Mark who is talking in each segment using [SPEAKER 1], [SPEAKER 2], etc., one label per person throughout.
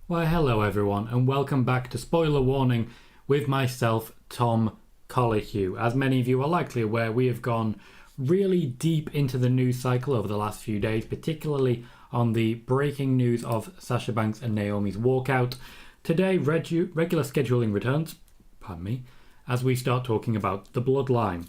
[SPEAKER 1] Why hello everyone and welcome back to Spoiler Warning with myself, Tom Collihew. As many of you are likely aware, we have gone really deep into the news cycle over the last few days, particularly on the breaking news of Sasha Banks and Naomi's walkout. Today, regular scheduling returns, as we start talking about the Bloodline.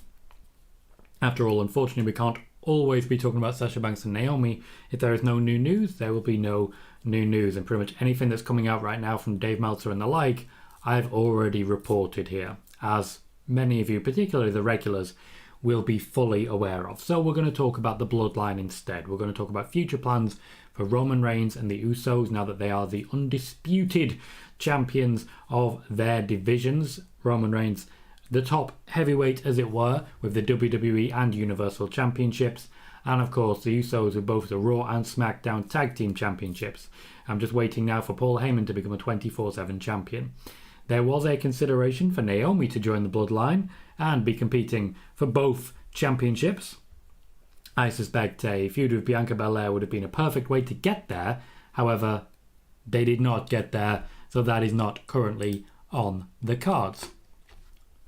[SPEAKER 1] After all, unfortunately, we can't always be talking about Sasha Banks and Naomi. If there is no new news, there will be no new news, and pretty much anything that's coming out right now from Dave Meltzer and the like, I've already reported here, as many of you, particularly the regulars, will be fully aware of. So we're going to talk about the Bloodline instead. We're going to talk about future plans for Roman Reigns and the Usos now that they are the undisputed champions of their divisions. Roman Reigns, the top heavyweight as it were, with the WWE and Universal Championships, and of course the Usos with both the Raw and Smackdown Tag Team Championships. I'm just waiting now for Paul Heyman to become a 24/7 champion. There was a consideration for Naomi to join the Bloodline and be competing for both championships. I suspect a feud with Bianca Belair would have been a perfect way to get there. However, they did not get there, so that is not currently on the cards.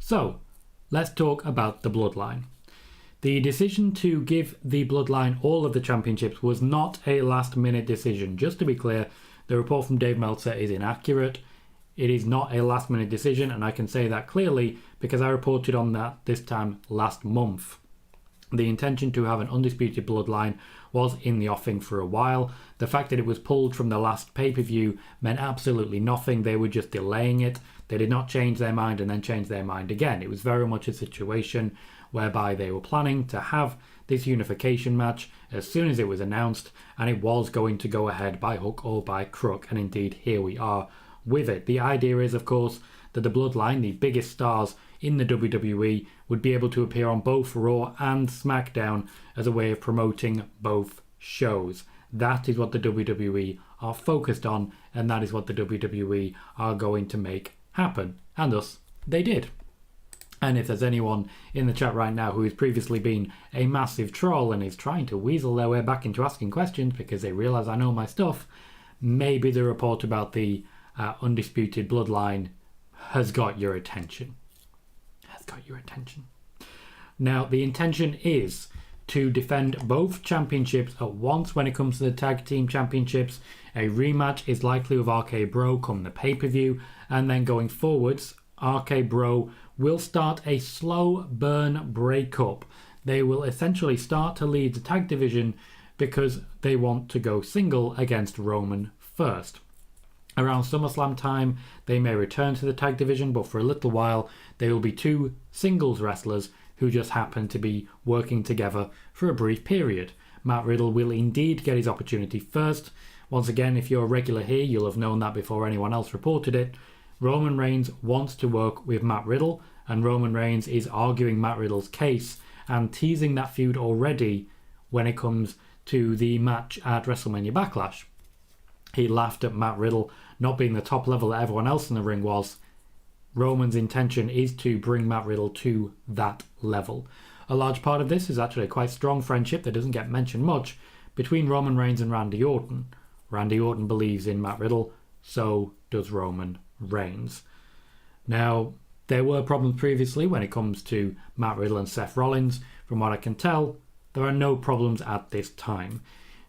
[SPEAKER 1] So, let's talk about the Bloodline. The decision to give the Bloodline all of the championships was not a last-minute decision. Just to be clear, the report from Dave Meltzer is inaccurate. It is not a last-minute decision, and I can say that clearly because I reported on that this time last month. The intention to have an undisputed Bloodline was in the offing for a while. The fact that it was pulled from the last pay-per-view meant absolutely nothing. They were just delaying it. They did not change their mind and then change their mind again. It was very much a situation whereby they were planning to have this unification match as soon as it was announced, and it was going to go ahead by hook or by crook, and indeed here we are with it. The idea is, of course, that the Bloodline, the biggest stars in the WWE, would be able to appear on both Raw and SmackDown as a way of promoting both shows. That is what the WWE are focused on, and that is what the WWE are going to make happen. And thus, they did. And if there's anyone in the chat right now who has previously been a massive troll and is trying to weasel their way back into asking questions because they realise I know my stuff, maybe the report about the undisputed Bloodline has got your attention. Now, the intention is to defend both championships at once when it comes to the Tag Team Championships. A rematch is likely with RK Bro come the pay-per-view, and then going forwards, RK Bro will start a slow burn breakup. They will essentially start to lead the tag division because they want to go single against Roman first. Around SummerSlam time, they may return to the tag division, but for a little while, they will be two singles wrestlers who just happen to be working together for a brief period. Matt Riddle will indeed get his opportunity first. Once again, if you're a regular here, you'll have known that before anyone else reported it. Roman Reigns wants to work with Matt Riddle, and Roman Reigns is arguing Matt Riddle's case and teasing that feud already when it comes to the match at WrestleMania Backlash. He laughed at Matt Riddle not being the top level that everyone else in the ring was. Roman's intention is to bring Matt Riddle to that level. A large part of this is actually a quite strong friendship that doesn't get mentioned much between Roman Reigns and Randy Orton. Randy Orton believes in Matt Riddle, so does Roman Reigns. Now, there were problems previously when it comes to Matt Riddle and Seth Rollins. From what I can tell, there are no problems at this time.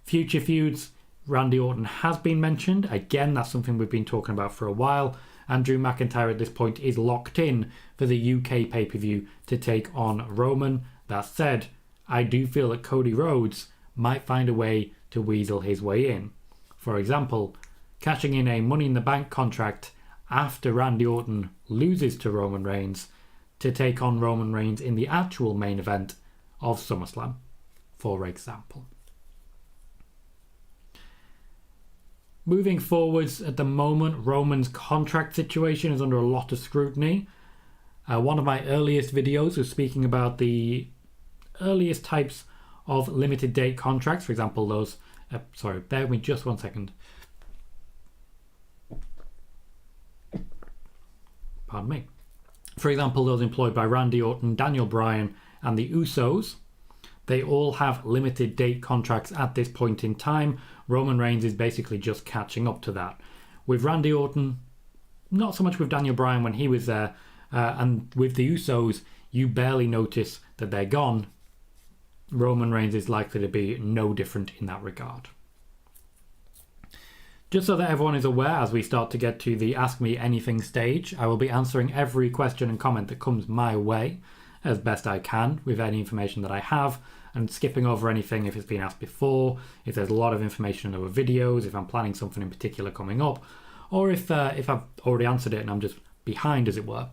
[SPEAKER 1] Future feuds, Randy Orton has been mentioned. Again, that's something we've been talking about for a while. And Drew McIntyre at this point is locked in for the UK pay-per-view to take on Roman. That said, I do feel that Cody Rhodes might find a way to weasel his way in. For example, cashing in a Money in the Bank contract after Randy Orton loses to Roman Reigns to take on Roman Reigns in the actual main event of SummerSlam, for example. Moving forwards, at the moment, Roman's contract situation is under a lot of scrutiny. One of my earliest videos was speaking about the earliest types of limited date contracts. For example, those... bear with me just 1 second. Pardon me. For example, those employed by Randy Orton, Daniel Bryan, and the Usos. They all have limited date contracts at this point in time. Roman Reigns is basically just catching up to that. With Randy Orton, not so much with Daniel Bryan when he was there, and with the Usos, you barely notice that they're gone. Roman Reigns is likely to be no different in that regard. Just so that everyone is aware, as we start to get to the Ask Me Anything stage, I will be answering every question and comment that comes my way as best I can with any information that I have, and skipping over anything if it's been asked before, if there's a lot of information in our videos, if I'm planning something in particular coming up, or if I've already answered it and I'm just behind, as it were.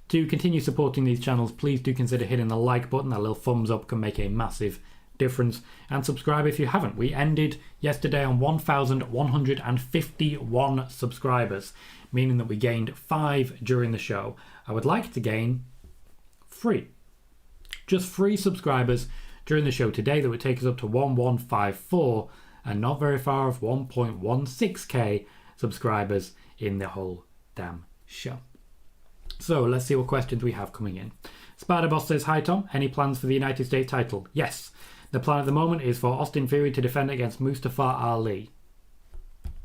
[SPEAKER 1] To continue supporting these channels, please do consider hitting the like button. That little thumbs up can make a massive difference, and subscribe if you haven't. We ended yesterday on 1,151 subscribers, meaning that we gained 5 during the show. I would like to gain 3, just 3 subscribers during the show today. That would take us up to 1154, and not very far off 1.16k subscribers in the whole damn show. So let's see what questions we have coming in. Spider-Boss says, hi Tom, any plans for the United States title? Yes. The plan at the moment is for Austin Theory to defend against Mustafa Ali.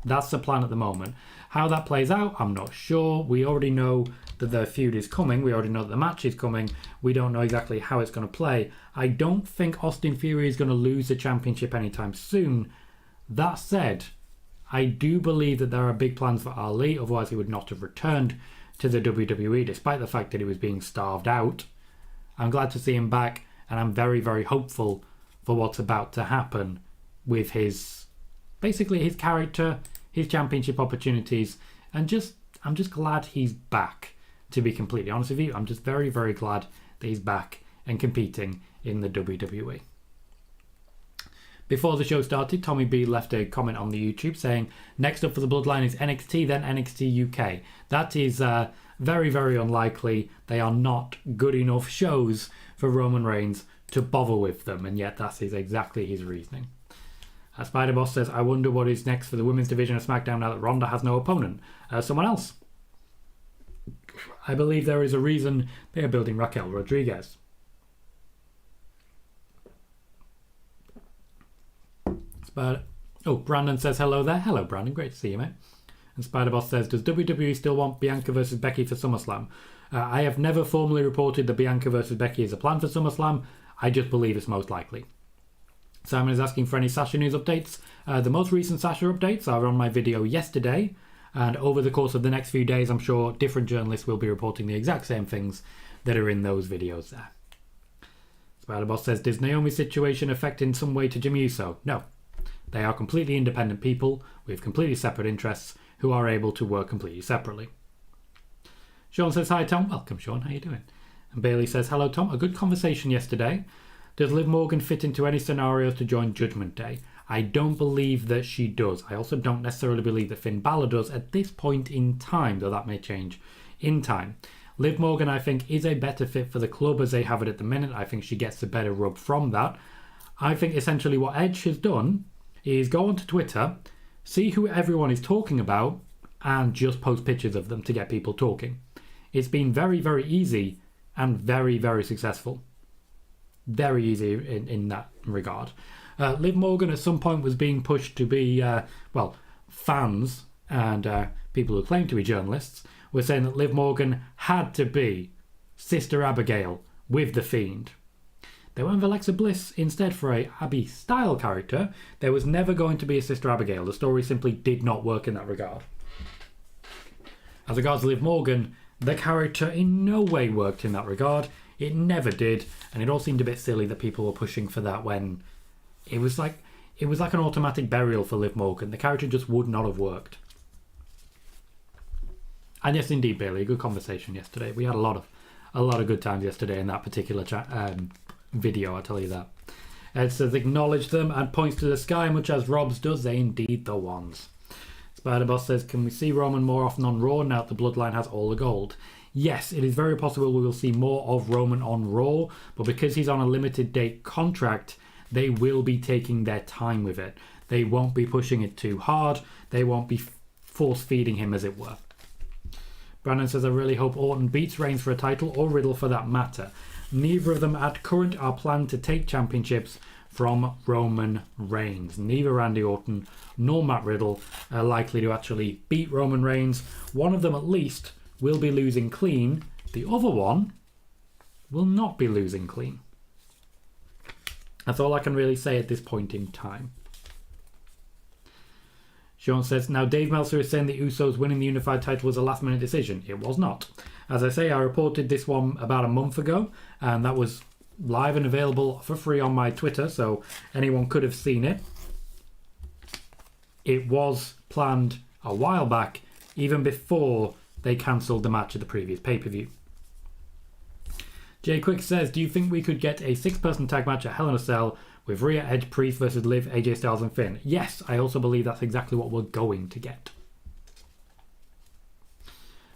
[SPEAKER 1] That's the plan at the moment. How that plays out, I'm not sure. We already know that the feud is coming. We already know that the match is coming. We don't know exactly how it's going to play. I don't think Austin Theory is going to lose the championship anytime soon. That said, I do believe that there are big plans for Ali, otherwise he would not have returned to the WWE, despite the fact that he was being starved out. I'm glad to see him back, and I'm very, very hopeful for what's about to happen with his character, his championship opportunities, and I'm just glad he's back, to be completely honest with you. I'm just very, very glad that he's back and competing in the WWE. Before the show started, Tommy B left a comment on the YouTube saying, next up for the Bloodline is NXT, then NXT UK. That is very, very unlikely. They are not good enough shows for Roman Reigns to bother with them, and yet that is exactly his reasoning. Spider-Boss says, I wonder what is next for the women's division of SmackDown now that Ronda has no opponent. Someone else. I believe there is a reason they are building Raquel Rodriguez. Brandon says hello there. Hello, Brandon. Great to see you, mate. And Spider-Boss says, does WWE still want Bianca versus Becky for SummerSlam? I have never formally reported that Bianca versus Becky is a plan for SummerSlam. I just believe it's most likely. Simon is asking for any Sasha news updates. The most recent Sasha updates are on my video yesterday, and over the course of the next few days, I'm sure different journalists will be reporting the exact same things that are in those videos there. Spider-Boss says, does Naomi's situation affect in some way to Jimmy Uso? No. They are completely independent people with completely separate interests who are able to work completely separately. Sean says, hi Tom. Welcome, Sean. How you doing? And Bailey says, hello Tom. A good conversation yesterday. Does Liv Morgan fit into any scenarios to join Judgment Day? I don't believe that she does. I also don't necessarily believe that Finn Balor does at this point in time, though that may change in time. Liv Morgan, I think, is a better fit for the club as they have it at the minute. I think she gets a better rub from that. I think essentially what Edge has done is go onto Twitter, see who everyone is talking about, and just post pictures of them to get people talking. It's been very, very easy and very, very successful. Very easy in that regard. Liv Morgan at some point was being pushed to be, fans and people who claim to be journalists were saying that Liv Morgan had to be Sister Abigail with The Fiend. They went with Alexa Bliss instead for a Abby style character. There was never going to be a Sister Abigail. The story simply did not work in that regard. As regards Liv Morgan, the character in no way worked in that regard. It never did, and it all seemed a bit silly that people were pushing for that when it was like an automatic burial for Liv Morgan. The character just would not have worked. And yes, indeed, Bailey, a good conversation yesterday. We had a lot of good times yesterday in that particular video, I'll tell you that. It says, acknowledge them and points to the sky, much as Rob's does. They indeed the ones. Spider-Boss says, can we see Roman more often on Raw now that the Bloodline has all the gold? Yes, it is very possible we will see more of Roman on Raw, but because he's on a limited date contract, they will be taking their time with it. They won't be pushing it too hard. They won't be force-feeding him, as it were. Brandon says, I really hope Orton beats Reigns for a title, or Riddle for that matter. Neither of them at current are planned to take championships from Roman Reigns. Neither Randy Orton nor Matt Riddle are likely to actually beat Roman Reigns. One of them at least will be losing clean. The other one will not be losing clean. That's all I can really say at this point in time. Sean says, now Dave Meltzer is saying the Usos winning the unified title was a last minute decision. It was not. As I say, I reported this one about a month ago, and that was live and available for free on my Twitter, so anyone could have seen it. It was planned a while back, even before they cancelled the match at the previous pay-per-view. Jay Quick says, do you think we could get a 6-person tag match at Hell in a Cell with Rhea, Edge, Priest versus Liv, AJ Styles and Finn? Yes, I also believe that's exactly what we're going to get.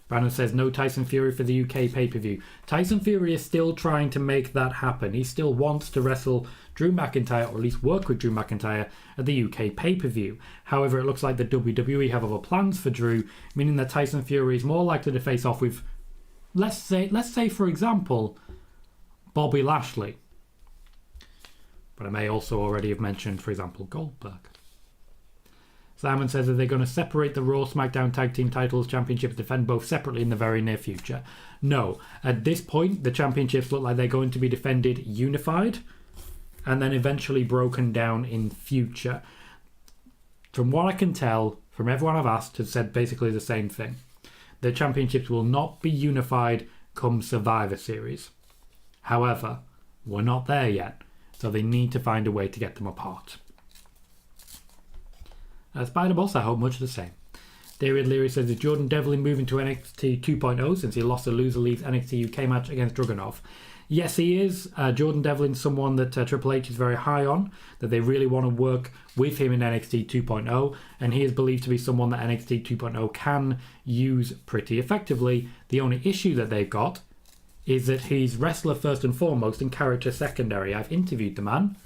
[SPEAKER 1] Brandon says, no Tyson Fury for the UK pay-per-view. Tyson Fury is still trying to make that happen. He still wants to wrestle Drew McIntyre, or at least work with Drew McIntyre at the UK pay-per-view. However, it looks like the WWE have other plans for Drew, meaning that Tyson Fury is more likely to face off with, let's say for example, Bobby Lashley. But I may also already have mentioned, for example, Goldberg. Simon says that they're going to separate the Raw SmackDown Tag Team Titles Championships, defend both separately in the very near future. No. At this point, the championships look like they're going to be defended unified and then eventually broken down in future. From what I can tell, from everyone I've asked, has said basically the same thing. The championships will not be unified come Survivor Series. However, we're not there yet, so they need to find a way to get them apart. Spider Boss, I hope much the same. David Leary says, is Jordan Devlin moving to NXT 2.0 since he lost a loser leaves NXT UK match against Dragunov? Yes, he is. Jordan Devlin's someone that Triple H is very high on, that they really want to work with him in NXT 2.0, and he is believed to be someone that NXT 2.0 can use pretty effectively. The only issue that they've got is that he's wrestler first and foremost and character secondary. I've interviewed the man,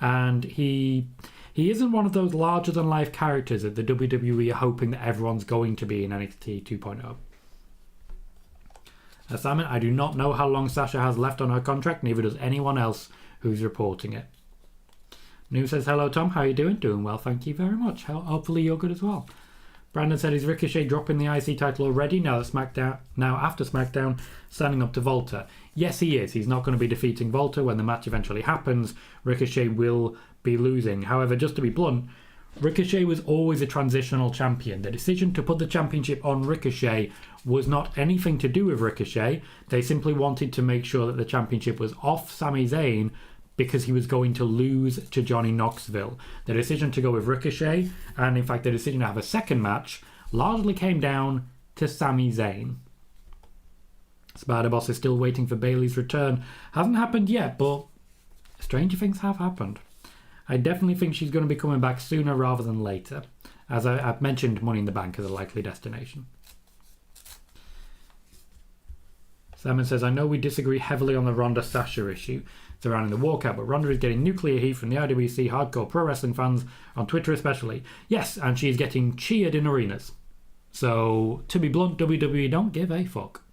[SPEAKER 1] and he isn't one of those larger-than-life characters that the WWE are hoping that everyone's going to be in NXT 2.0. Simon, I do not know how long Sasha has left on her contract, neither does anyone else who's reporting it. New says, hello Tom, how are you doing? Doing well, thank you very much. Hopefully you're good as well. Brandon said, is Ricochet dropping the IC title already now after SmackDown, standing up to Volta? Yes, he is. He's not going to be defeating Volta when the match eventually happens. Ricochet will be losing. However, just to be blunt, Ricochet was always a transitional champion. The decision to put the championship on Ricochet was not anything to do with Ricochet. They simply wanted to make sure that the championship was off Sami Zayn because he was going to lose to Johnny Knoxville. The decision to go with Ricochet, and in fact the decision to have a second match, largely came down to Sami Zayn. Spider Boss is still waiting for Bayley's return. Hasn't happened yet, but stranger things have happened. I definitely think she's going to be coming back sooner rather than later, as I've mentioned Money in the Bank as a likely destination. Simon says, I know we disagree heavily on the Ronda-Sasha issue surrounding the walkout, but Ronda is getting nuclear heat from the IWC hardcore pro wrestling fans, on Twitter especially. Yes, and she's getting cheered in arenas. So, to be blunt, WWE don't give a fuck.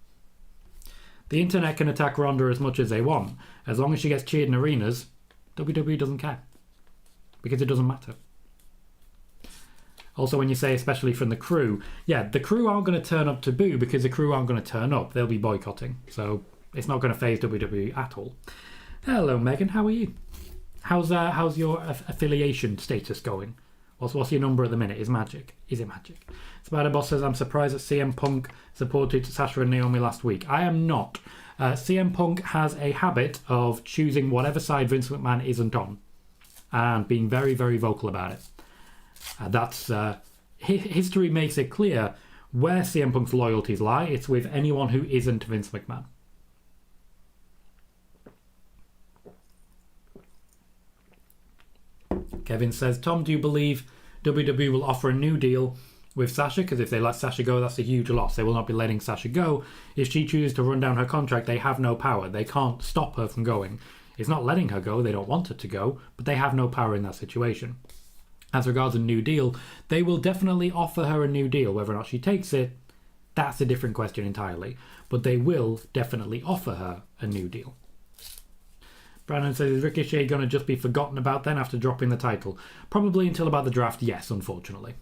[SPEAKER 1] The internet can attack Ronda as much as they want. As long as she gets cheered in arenas, WWE doesn't care. Because it doesn't matter. Also, when you say especially from the crew, yeah, the crew aren't going to turn up to boo because the crew aren't going to turn up. They'll be boycotting. So it's not going to faze WWE at all. Hello, Megan. How are you? How's your affiliation status going? What's your number at the minute? Is it magic? Spider Boss says, I'm surprised that CM Punk supported Sasha and Naomi last week. I am not. CM Punk has a habit of choosing whatever side Vince McMahon isn't on and being very, very vocal about it. That's history makes it clear where CM Punk's loyalties lie. It's with anyone who isn't Vince McMahon. Kevin says, Tom, do you believe WWE will offer a new deal with Sasha? Because if they let Sasha go, that's a huge loss. They will not be letting Sasha go. If she chooses to run down her contract, they have no power. They can't stop her from going. It's not letting her go. They don't want her to go, but they have no power in that situation. As regards a new deal, they will definitely offer her a new deal. Whether or not she takes it, that's a different question entirely. But they will definitely offer her a new deal. Brandon says, is Ricochet going to just be forgotten about then after dropping the title? Probably until about the draft, yes, unfortunately.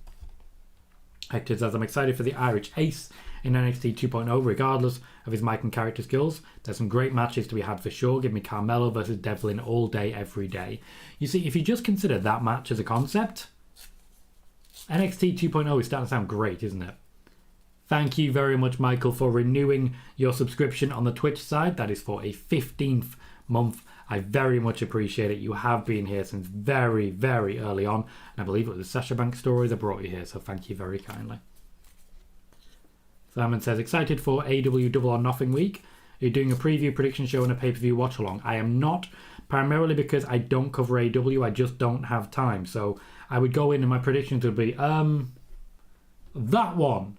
[SPEAKER 1] Hector says, I'm excited for the Irish Ace in NXT 2.0, regardless of his mic and character skills. There's some great matches to be had for sure. Give me Carmelo versus Devlin all day, every day. You see, if you just consider that match as a concept, NXT 2.0 is starting to sound great, isn't it? Thank you very much, Michael, for renewing your subscription on the Twitch side. That is for a 15th month. I very much appreciate it. You have been here since very, very early on. And I believe it was the Sasha Banks story that brought you here. So thank you very kindly. Simon says, excited for AEW Double or Nothing week. Are you doing a preview, prediction show and a pay-per-view watch-along? I am not, primarily because I don't cover AEW. I just don't have time. So I would go in and my predictions would be, that one.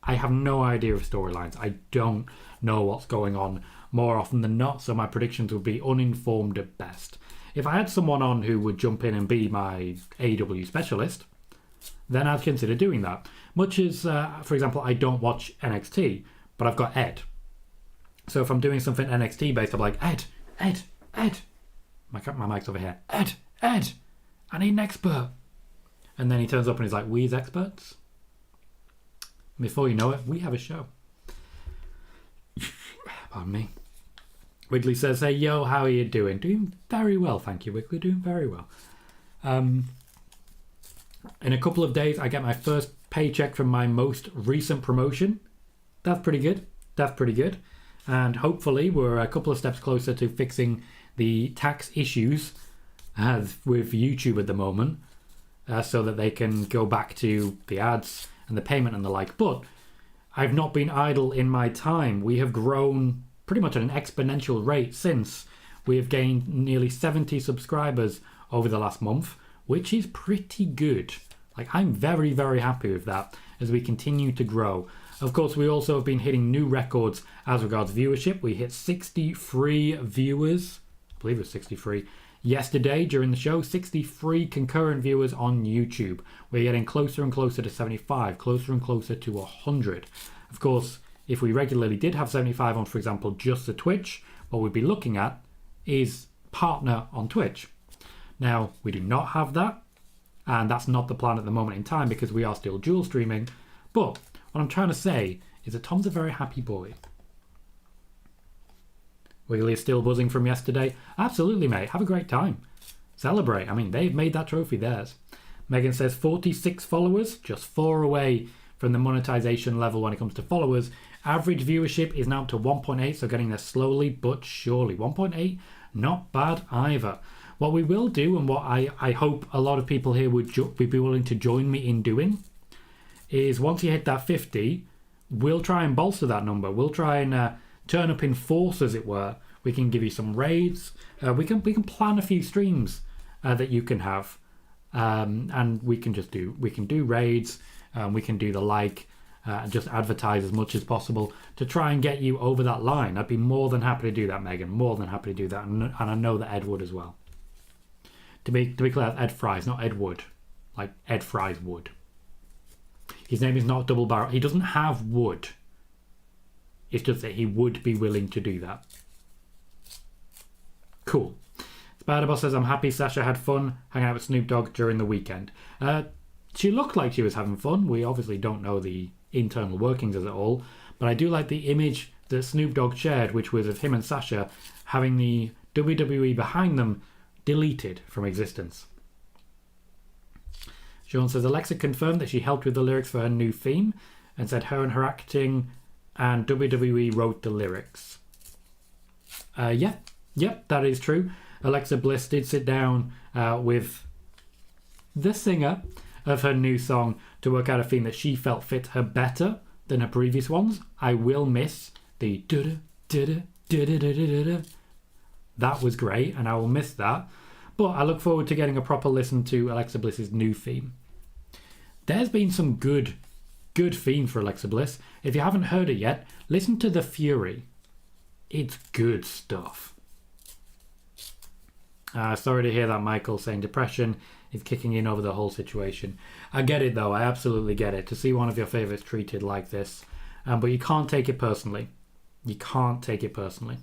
[SPEAKER 1] I have no idea of storylines. I don't know what's going on more often than not, so my predictions would be uninformed at best. If I had someone on who would jump in and be my AEW specialist, then I'd consider doing that. Much as, for example, I don't watch NXT, but I've got Ed. So if I'm doing something NXT based, I'm like, Ed. My mic's over here. Ed, I need an expert. And then he turns up and he's like, we's experts? Before you know it, we have a show. Pardon me. Wiggly says, hey, yo, how are you doing? Doing very well, thank you, Wiggly. Doing very well. In a couple of days, I get my first paycheck from my most recent promotion. That's pretty good. And hopefully we're a couple of steps closer to fixing the tax issues with YouTube at the moment, so that they can go back to the ads and the payment and the like. But I've not been idle in my time. We have grown pretty much at an exponential rate since we have gained nearly 70 subscribers over the last month, which is pretty good. Like, I'm very, very happy with that as we continue to grow. Of course, we also have been hitting new records as regards viewership. We hit 63 viewers, I believe it was 63, yesterday during the show. 63 concurrent viewers on YouTube. We're getting closer and closer to 75, closer and closer to 100. Of course, if we regularly did have 75 on, for example, just the Twitch, what we'd be looking at is partner on Twitch. Now, we do not have that, and that's not the plan at the moment in time because we are still dual streaming. But what I'm trying to say is that Tom's a very happy boy. Wiggly is still buzzing from yesterday. Absolutely, mate. Have a great time. Celebrate. I mean, they've made that trophy theirs. Megan says 46 followers, just 4 away from the monetization level when it comes to followers. Average viewership is now up to 1.8, so getting there slowly but surely. 1.8, not bad either. What we will do, and what I hope a lot of people here would be willing to join me in doing, is once you hit that 50, we'll try and bolster that number. We'll try and turn up in force, as it were. We can give you some raids. We can plan a few streams that you can have, and we can do raids. We can do the like, and just advertise as much as possible to try and get you over that line. I'd be more than happy to do that, Megan. More than happy to do that, and I know that Ed would as well. To be clear, Ed Fries, not Ed Wood, like Ed Fries would. His name is not Double Barrel. He doesn't have wood. It's just that he would be willing to do that. Cool. Spider-Boss says, I'm happy Sasha had fun hanging out with Snoop Dogg during the weekend. She looked like she was having fun. We obviously don't know the internal workings of it all, but I do like the image that Snoop Dogg shared, which was of him and Sasha having the WWE behind them deleted from existence. Sean says, Alexa confirmed that she helped with the lyrics for her new theme and said her and her acting and WWE wrote the lyrics. Yep, that is true. Alexa Bliss did sit down with the singer of her new song to work out a theme that she felt fit her better than her previous ones. I will miss the da-da-da-da-da-da-da-da. That was great, and I will miss that. But I look forward to getting a proper listen to Alexa Bliss's new theme. There's been some good theme for Alexa Bliss. If you haven't heard it yet, listen to The Fury. It's good stuff. Sorry to hear that, Michael, saying depression is kicking in over the whole situation. I get it, though. I absolutely get it. To see one of your favourites treated like this. But you can't take it personally. You can't take it personally.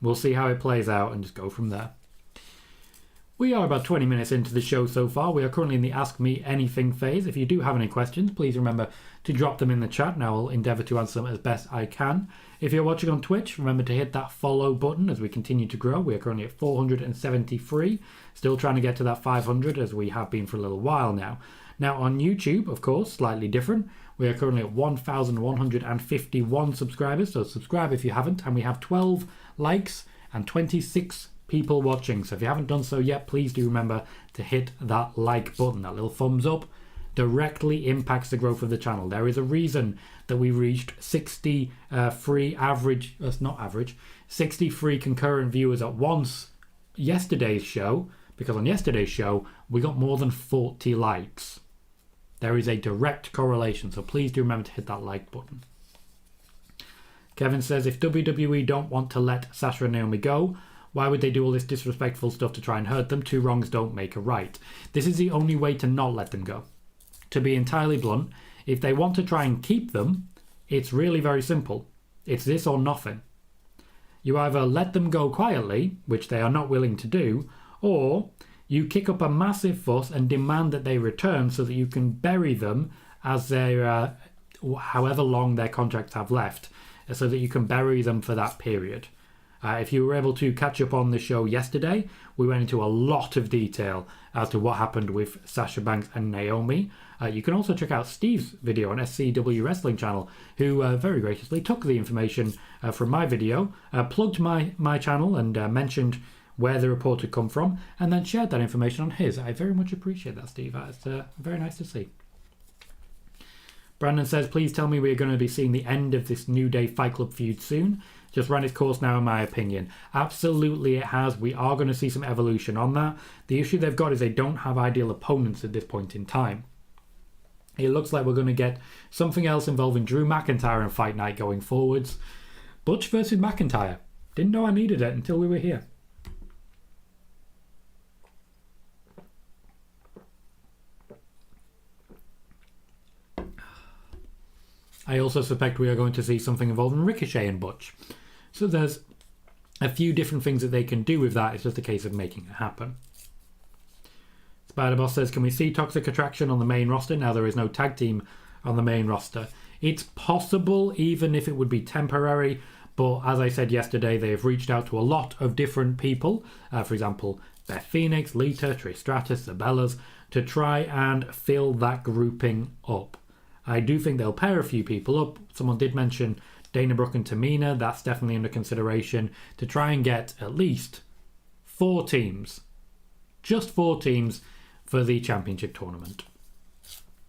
[SPEAKER 1] We'll see how it plays out and just go from there. We are about 20 minutes into the show so far. We are currently in the Ask Me Anything phase. If you do have any questions, please remember to drop them in the chat and I will endeavour to answer them as best I can. If you're watching on Twitch, remember to hit that follow button as we continue to grow. We are currently at 473, still trying to get to that 500 as we have been for a little while now. Now on YouTube, of course, slightly different. We are currently at 1,151 subscribers, so subscribe if you haven't. And we have 12 likes and 26 people watching. So if you haven't done so yet, please do remember to hit that like button. That little thumbs up directly impacts the growth of the channel. There is a reason that we reached 60 free concurrent viewers at once yesterday's show, because on yesterday's show we got more than 40 likes. There is a direct correlation, so please do remember to hit that like button. Kevin says, if WWE don't want to let Sasha and Naomi go, why would they do all this disrespectful stuff to try and hurt them? Two wrongs don't make a right. This is the only way to not let them go. To be entirely blunt, if they want to try and keep them, it's really very simple. It's this or nothing. You either let them go quietly, which they are not willing to do, or you kick up a massive fuss and demand that they return so that you can bury them as their however long their contracts have left, so that you can bury them for that period. If you were able to catch up on the show yesterday, we went into a lot of detail as to what happened with Sasha Banks and Naomi. You can also check out Steve's video on SCW Wrestling Channel, who very graciously took the information from my video, plugged my channel and mentioned where the report had come from, and then shared that information on his. I very much appreciate that, Steve. It's very nice to see. Brandon says, please tell me we're going to be seeing the end of this New Day Fight Club feud soon. Just ran its course now, in my opinion. Absolutely it has. We are going to see some evolution on that. The issue they've got is they don't have ideal opponents at this point in time. It looks like we're going to get something else involving Drew McIntyre and Fight Night going forwards. Butch versus McIntyre. Didn't know I needed it until we were here. I also suspect we are going to see something involving Ricochet and Butch. So there's a few different things that they can do with that. It's just a case of making it happen. Spider-Boss says, can we see Toxic Attraction on the main roster? Now there is no tag team on the main roster. It's possible, even if it would be temporary. But as I said yesterday, they have reached out to a lot of different people. For example, Beth Phoenix, Lita, Trish Stratus, the Bellas, to try and fill that grouping up. I do think they'll pair a few people up. Someone did mention Dana Brooke and Tamina. That's definitely under consideration to try and get at least 4 teams. Just 4 teams for the championship tournament.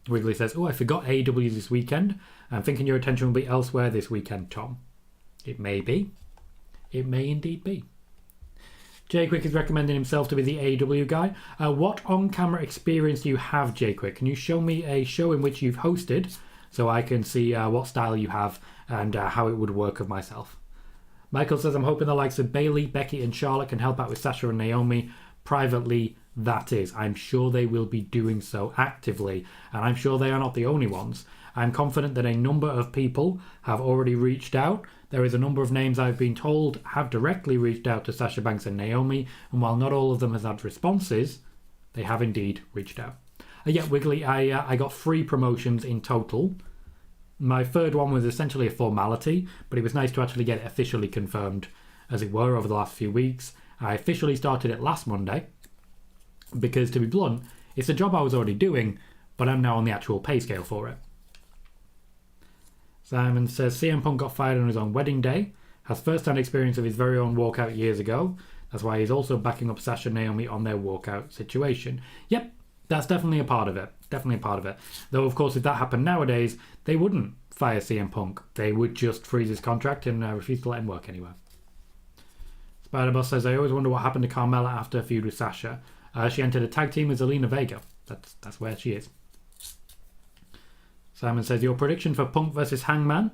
[SPEAKER 1] Wiggly says, oh, I forgot AEW this weekend. I'm thinking your attention will be elsewhere this weekend, Tom. It may be. It may indeed be. Jay Quick is recommending himself to be the AEW guy. What on-camera experience do you have, Jay Quick? Can you show me a show in which you've hosted so I can see what style you have and how it would work of myself? Michael says, I'm hoping the likes of Bayley, Becky and Charlotte can help out with Sasha and Naomi. Privately, that is. I'm sure they will be doing so actively, and I'm sure they are not the only ones. I'm confident that a number of people have already reached out. There is a number of names I've been told have directly reached out to Sasha Banks and Naomi, and while not all of them have had responses, they have indeed reached out. Yeah, Wiggly, I got 3 promotions in total. My third one was essentially a formality, but it was nice to actually get it officially confirmed, as it were, over the last few weeks. I officially started it last Monday, because to be blunt, it's a job I was already doing, but I'm now on the actual pay scale for it. Simon says, CM Punk got fired on his own wedding day, has first-hand experience of his very own walkout years ago. That's why he's also backing up Sasha and Naomi on their walkout situation. Yep, that's definitely a part of it. Definitely a part of it. Though, of course, if that happened nowadays, they wouldn't fire CM Punk. They would just freeze his contract and refuse to let him work anywhere. Spider-Boss says, I always wonder what happened to Carmella after a feud with Sasha. She entered a tag team with Zelina Vega. That's where she is. Simon says, your prediction for Punk versus Hangman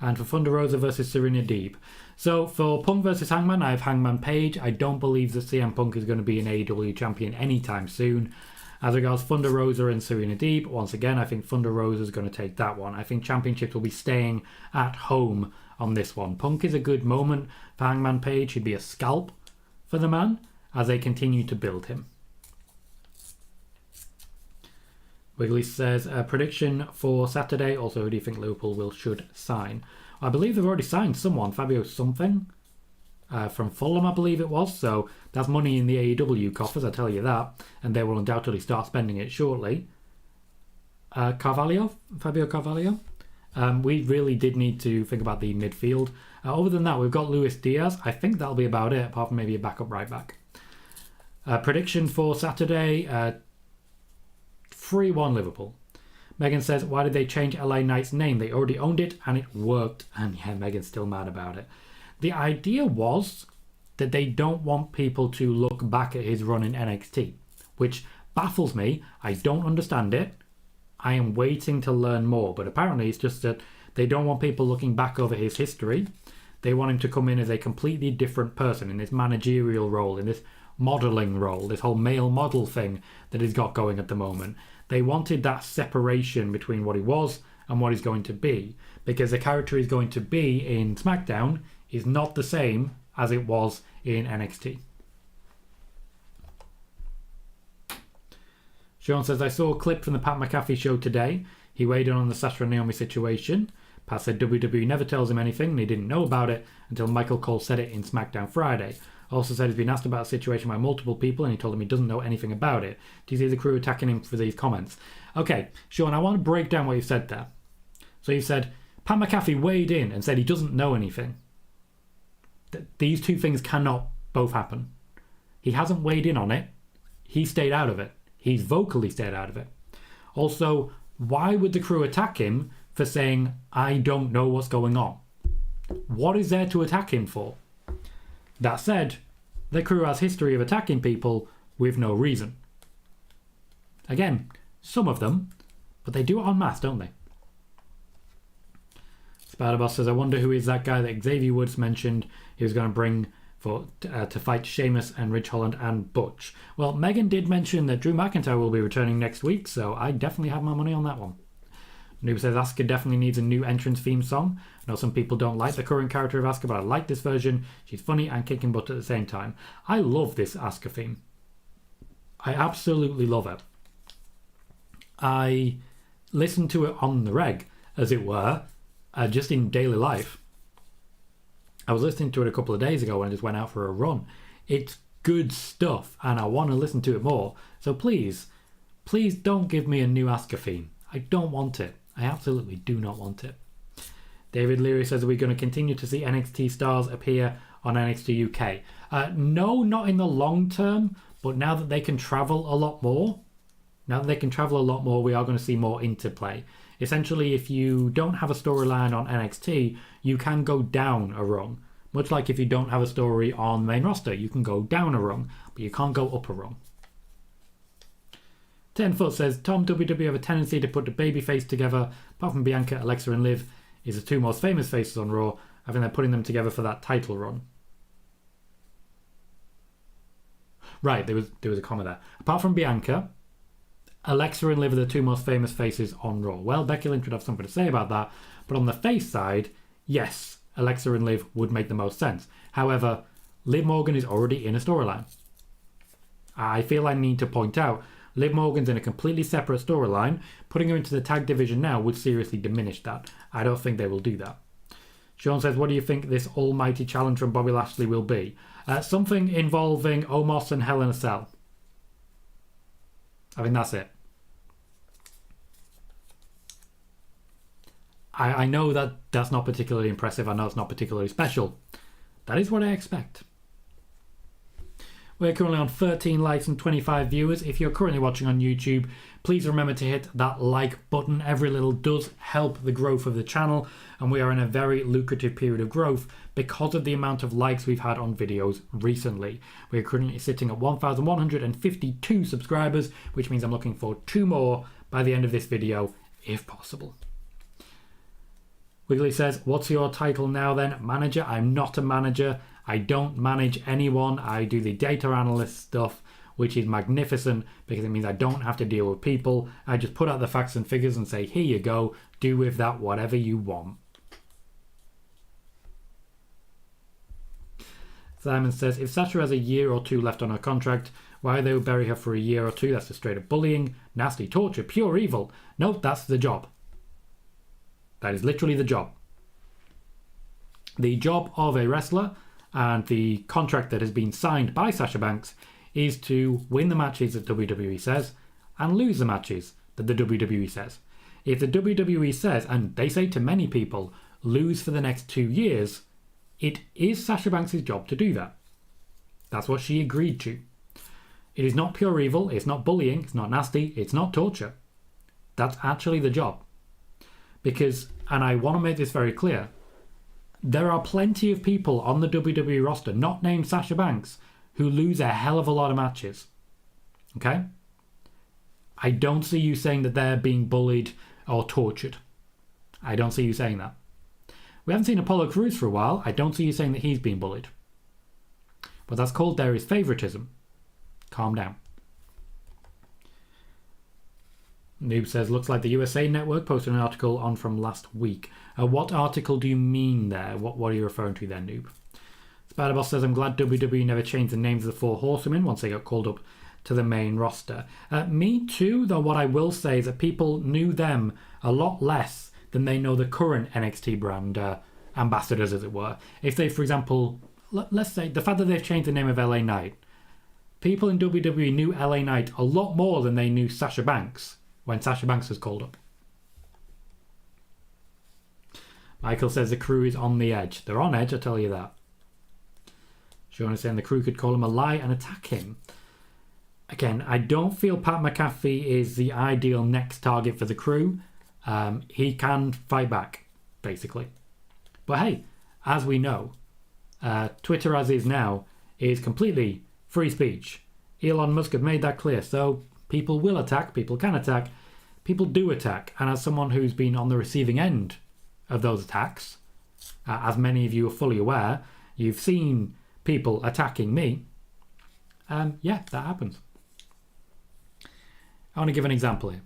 [SPEAKER 1] and for Thunder Rosa versus Serena Deeb. So for Punk versus Hangman, I have Hangman Page. I don't believe that CM Punk is going to be an AEW champion anytime soon. As regards Thunder Rosa and Serena Deeb, once again, I think Thunder Rosa is going to take that one. I think championships will be staying at home on this one. Punk is a good moment for Hangman Page. He'd be a scalp for the man. as they continue to build him. Wiggly says, prediction for Saturday. Also, who do you think Liverpool should sign? I believe they've already signed someone, Fabio something, from Fulham, I believe it was. So that's money in the AEW coffers, I tell you that. And they will undoubtedly start spending it shortly. Fabio Carvalho. We really did need to think about the midfield. Other than that, we've got Luis Diaz. I think that'll be about it, apart from maybe a backup right back. Prediction for Saturday, 3-1 Liverpool. Megan says, why did they change LA Knight's name? They already owned it and it worked. And yeah, Megan's still mad about it. The idea was that they don't want people to look back at his run in NXT, which baffles me. I don't understand it. I am waiting to learn more, but apparently it's just that they don't want people looking back over his history. They want him to come in as a completely different person in this managerial role, in this modelling role, this whole male model thing that he's got going at the moment. They wanted that separation between what he was and what he's going to be, because the character he's going to be in SmackDown is not the same as it was in NXT. Sean says, I saw a clip from the Pat McAfee show today. He weighed in on the Sasha and Naomi situation. Pat said WWE never tells him anything and he didn't know about it until Michael Cole said it in SmackDown Friday. Also said he's been asked about a situation by multiple people and he told him he doesn't know anything about it. Do you see the crew attacking him for these comments? Okay, Sean, I want to break down what you said there. So you said Pat McAfee weighed in and said he doesn't know anything. These two things cannot both happen. He hasn't weighed in on it. He stayed out of it. He's vocally stayed out of it. Also, why would the crew attack him for saying, I don't know what's going on? What is there to attack him for? That said, the crew has history of attacking people with no reason. Again, some of them, but they do it en masse, don't they? Spider-Boss says, I wonder who is that guy that Xavier Woods mentioned he was going to bring to fight Sheamus and Ridge Holland and Butch. Well, Megan did mention that Drew McIntyre will be returning next week, so I definitely have my money on that one. Noob says, Asuka definitely needs a new entrance theme song. I know some people don't like the current character of Asuka, but I like this version. She's funny and kicking butt at the same time. I love this Asuka theme. I absolutely love it. I listen to it on the reg, as it were, just in daily life. I was listening to it a couple of days ago when I just went out for a run. It's good stuff and I want to listen to it more. So please don't give me a new Asuka theme. I don't want it. I absolutely do not want it. David Leary says, are we going to continue to see NXT stars appear on NXT UK? No, not in the long term, but now that they can travel a lot more, we are going to see more interplay. Essentially, if you don't have a storyline on NXT, you can go down a rung. Much like if you don't have a story on main roster, you can go down a rung, but you can't go up a rung. 10foot says, Tom, WWE have a tendency to put the babyface together. Apart from Bianca, Alexa and Liv is the two most famous faces on Raw. I think they're putting them together for that title run. Right, there was a comma there. Apart from Bianca, Alexa and Liv are the two most famous faces on Raw. Well, Becky Lynch would have something to say about that, but on the face side, yes, Alexa and Liv would make the most sense. However, Liv Morgan is already in a storyline. I feel I need to point out, Liv Morgan's in a completely separate storyline. Putting her into the tag division now would seriously diminish that. I don't think they will do that. Sean says, what do you think this almighty challenge from Bobby Lashley will be? Something involving Omos and Hell in a Cell. I think that's it. I know that that's not particularly impressive. I know it's not particularly special. That is what I expect. We're currently on 13 likes and 25 viewers. If you're currently watching on YouTube, please remember to hit that like button. Every little does help the growth of the channel, and we are in a very lucrative period of growth because of the amount of likes we've had on videos recently. We're currently sitting at 1,152 subscribers, which means I'm looking for 2 more by the end of this video, if possible. Wiggly says, what's your title now then? Manager? I'm not a manager. I don't manage anyone. I do the data analyst stuff, which is magnificent because it means I don't have to deal with people. I just put out the facts and figures and say, here you go, do with that whatever you want. Simon says, if Sasha has a year or two left on her contract, why they would bury her for a year or two? That's just straight up bullying, nasty torture, pure evil. No, that's the job. That is literally the job. The job of a wrestler and the contract that has been signed by Sasha Banks is to win the matches that WWE says and lose the matches that the WWE says. If the WWE says, and they say to many people, lose for the next 2 years, it is Sasha Banks' job to do that. That's what she agreed to. It is not pure evil, it's not bullying, it's not nasty, it's not torture. That's actually the job. Because, and I want to make this very clear, there are plenty of people on the WWE roster, not named Sasha Banks, who lose a hell of a lot of matches. Okay? I don't see you saying that they're being bullied or tortured. I don't see you saying that. We haven't seen Apollo Crews for a while. I don't see you saying that he's being bullied. But that's called there is favoritism. Calm down. Noob says, looks like the USA Network posted an article on from last week. What article do you mean there? What are you referring to there, Noob? Spider-Boss says, I'm glad WWE never changed the names of the Four Horsemen once they got called up to the main roster. Me too, though what I will say is that people knew them a lot less than they know the current NXT brand ambassadors, as it were. If they, for example, let's say the fact that they've changed the name of LA Knight, people in WWE knew LA Knight a lot more than they knew Sasha Banks when Sasha Banks was called up. Michael says the crew is on the edge. They're on edge, I tell you that. Sean is saying the crew could call him a lie and attack him. Again, I don't feel Pat McAfee is the ideal next target for the crew. He can fight back, basically. But hey, as we know, Twitter as is now is completely free speech. Elon Musk have made that clear. So people will attack, people can attack, people do attack. And as someone who's been on the receiving end of those attacks, as many of you are fully aware, you've seen people attacking me. Yeah, that happens. I want to give an example here.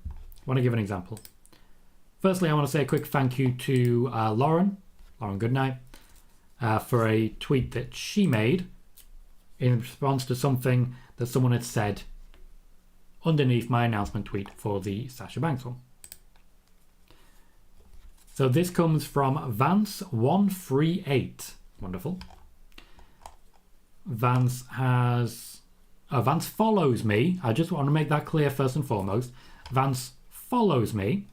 [SPEAKER 1] Firstly, I want to say a quick thank you to Lauren Goodnight, for a tweet that she made in response to something that someone had said underneath my announcement tweet for the Sasha Banks one. So this comes from Vance138. Wonderful. Vance follows me. I just want to make that clear first and foremost. Vance follows me.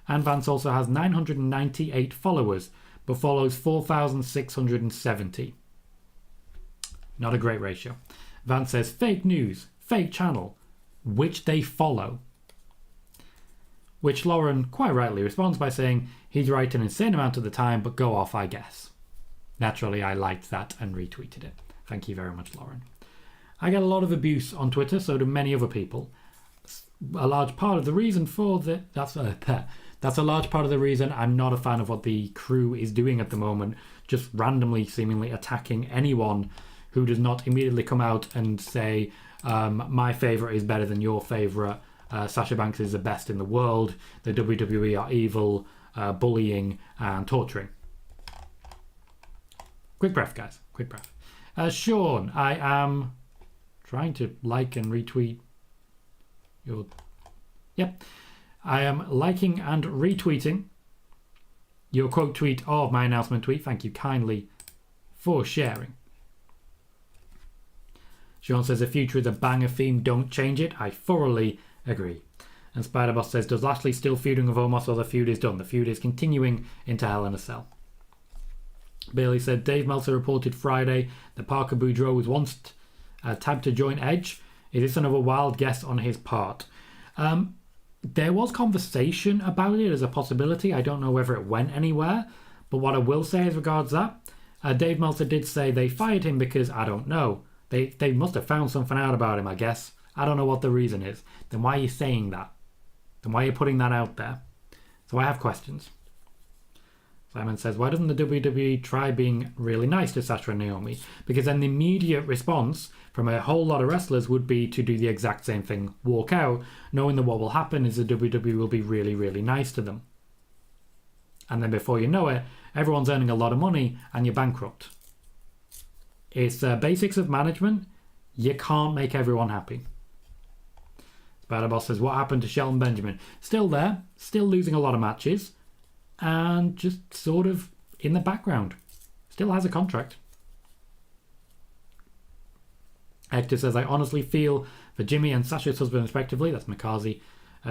[SPEAKER 1] And Vance also has 998 followers, but follows 4,670. Not a great ratio. Vance says, fake news, fake channel, which they follow. Which Lauren quite rightly responds by saying, he's right an insane amount of the time, but go off, I guess. Naturally, I liked that and retweeted it. Thank you very much, Lauren. I get a lot of abuse on Twitter, so do many other people. A large part of the reason for that, that's a large part of the reason I'm not a fan of what the crew is doing at the moment, just randomly, seemingly attacking anyone who does not immediately come out and say, my favourite is better than your favourite, Sasha Banks is the best in the world, the WWE are evil, bullying and torturing. Quick breath, guys, quick breath. Sean, I am trying to like and retweet your... Yep. I am liking and retweeting your quote tweet of my announcement tweet. Thank you kindly for sharing. Sean says the future is a banger theme. Don't change it. I thoroughly agree. And Spider-Boss says, does Lashley still feuding with Omos or the feud is done? The feud is continuing into Hell in a Cell. Bailey said, Dave Meltzer reported Friday that Parker Boudreaux was once tagged to join Edge. Is this another wild guess on his part? There was conversation about it as a possibility. I don't know whether it went anywhere. But what I will say as regards that, Dave Meltzer did say they fired him because, I don't know. They must have found something out about him, I guess. I don't know what the reason is. Then why are you saying that? Then why are you putting that out there? So I have questions. Simon says, why doesn't the WWE try being really nice to Sasha and Naomi? Because then the immediate response from a whole lot of wrestlers would be to do the exact same thing, walk out, knowing that what will happen is the WWE will be really, really nice to them. And then before you know it, everyone's earning a lot of money and you're bankrupt. It's basics of management. You can't make everyone happy. Spider-Boss says, what happened to Shelton Benjamin? Still there, still losing a lot of matches, and just sort of in the background. Still has a contract. Hector says, I honestly feel for Jimmy and Sasha's husband respectively, that's Mikaze.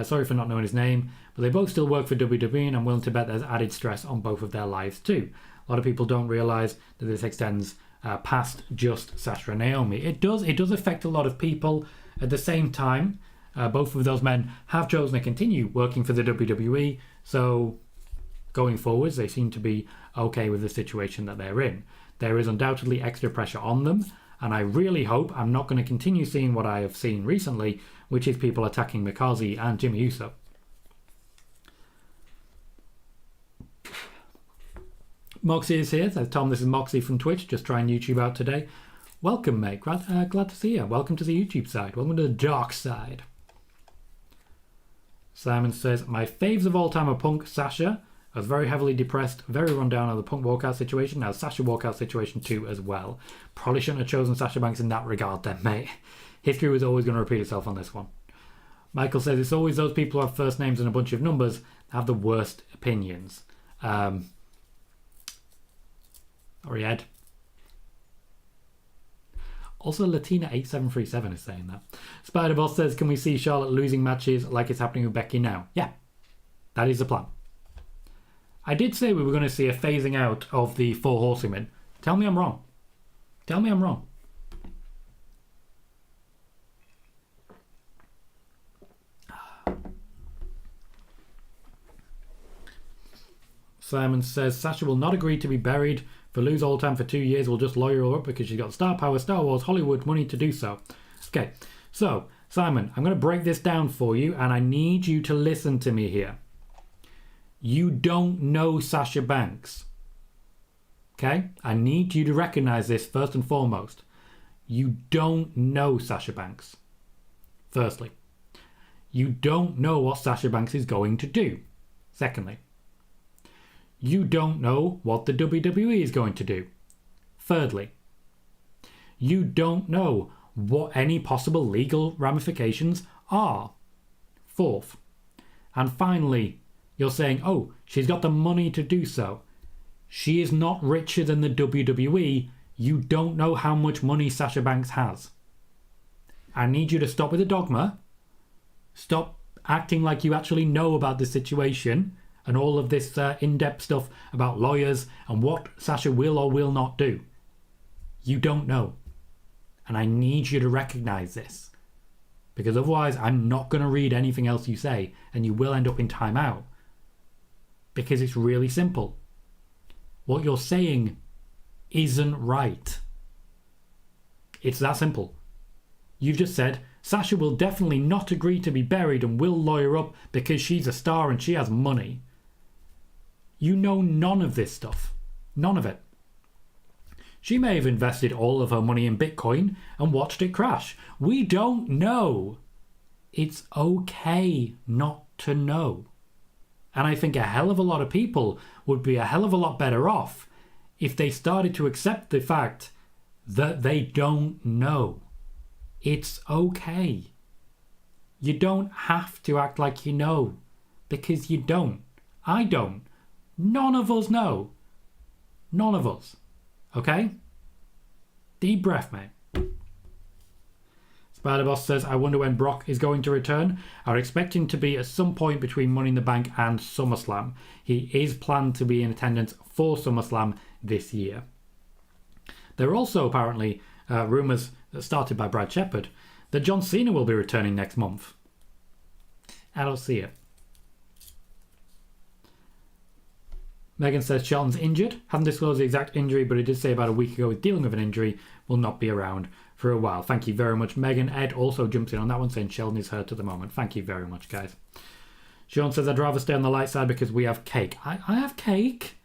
[SPEAKER 1] Sorry for not knowing his name, but they both still work for WWE, and I'm willing to bet there's added stress on both of their lives too. A lot of people don't realise that this extends past just Sasha and Naomi. It does affect a lot of people. At the same time, both of those men have chosen to continue working for the WWE, so going forwards they seem to be okay with the situation that they're in. There is undoubtedly extra pressure on them, and I really hope I'm not going to continue seeing what I have seen recently, which is people attacking Mikaze and Jimmy Uso. Moxie is here. Says, Tom, this is Moxie from Twitch, just trying YouTube out today. Welcome, mate. Glad to see you. Welcome to the YouTube side. Welcome to the dark side. Simon says, my faves of all time are Punk, Sasha. I was very heavily depressed, very run down on the Punk walkout situation. Now, Sasha walkout situation too as well. Probably shouldn't have chosen Sasha Banks in that regard then, mate. History was always going to repeat itself on this one. Michael says, it's always those people who have first names and a bunch of numbers that have the worst opinions. Sorry, Ed. Also, Latina8737 is saying that. Spider-Boss says, can we see Charlotte losing matches like it's happening with Becky now? Yeah, that is the plan. I did say we were going to see a phasing out of the Four Horsewomen. Tell me I'm wrong. Tell me I'm wrong. Simon says, Sasha will not agree to be buried for lose all time for 2 years. We'll just lawyer her up because she's got star power, Star Wars, Hollywood money to do so. Okay, so, Simon, I'm going to break this down for you, and I need you to listen to me here. You don't know Sasha Banks. Okay? I need you to recognise this first and foremost. You don't know Sasha Banks. Firstly. You don't know what Sasha Banks is going to do. Secondly. You don't know what the WWE is going to do. Thirdly, you don't know what any possible legal ramifications are. Fourth, and finally, you're saying, oh, she's got the money to do so. She is not richer than the WWE. You don't know how much money Sasha Banks has. I need you to stop with the dogma. Stop acting like you actually know about the situation and all of this in-depth stuff about lawyers and what Sasha will or will not do. You don't know. And I need you to recognise this. Because otherwise I'm not going to read anything else you say and you will end up in timeout. Because it's really simple. What you're saying isn't right. It's that simple. You've just said Sasha will definitely not agree to be buried and will lawyer up because she's a star and she has money. You know none of this stuff. None of it. She may have invested all of her money in Bitcoin and watched it crash. We don't know. It's okay not to know. And I think a hell of a lot of people would be a hell of a lot better off if they started to accept the fact that they don't know. It's okay. You don't have to act like you know, because you don't. I don't. None of us know. None of us. Okay? Deep breath, mate. Spider-Boss says, I wonder when Brock is going to return. I would expect him to be at some point between Money in the Bank and SummerSlam. He is planned to be in attendance for SummerSlam this year. There are also apparently rumours that started by Brad Shepard that John Cena will be returning next month. I don't see it. Megan says Shelton's injured. Hasn't disclosed the exact injury, but he did say about a week ago he's dealing with an injury. Will not be around for a while. Thank you very much, Megan. Ed also jumps in on that one, saying Sheldon is hurt at the moment. Thank you very much, guys. Sean says, I'd rather stay on the light side because we have cake. I have cake?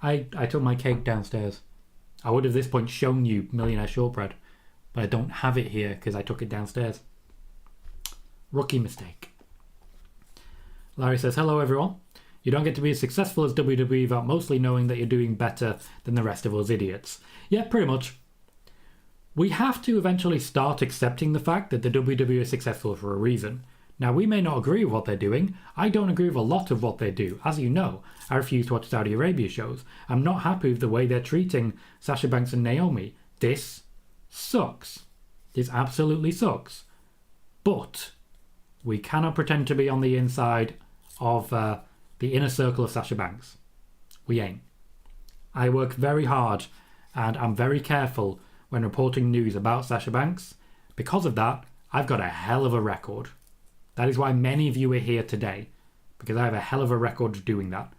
[SPEAKER 1] I took my cake downstairs. I would have at this point shown you Millionaire Shortbread, but I don't have it here because I took it downstairs. Rookie mistake. Larry says, hello everyone. You don't get to be as successful as WWE without mostly knowing that you're doing better than the rest of us idiots. Yeah, pretty much. We have to eventually start accepting the fact that the WWE is successful for a reason. Now, we may not agree with what they're doing. I don't agree with a lot of what they do. As you know, I refuse to watch Saudi Arabia shows. I'm not happy with the way they're treating Sasha Banks and Naomi. This sucks. This absolutely sucks. But we cannot pretend to be on the inside of the inner circle of Sasha Banks. We ain't. I work very hard and I'm very careful when reporting news about Sasha Banks. Because of that, I've got a hell of a record. That is why many of you are here today, because I have a hell of a record doing that.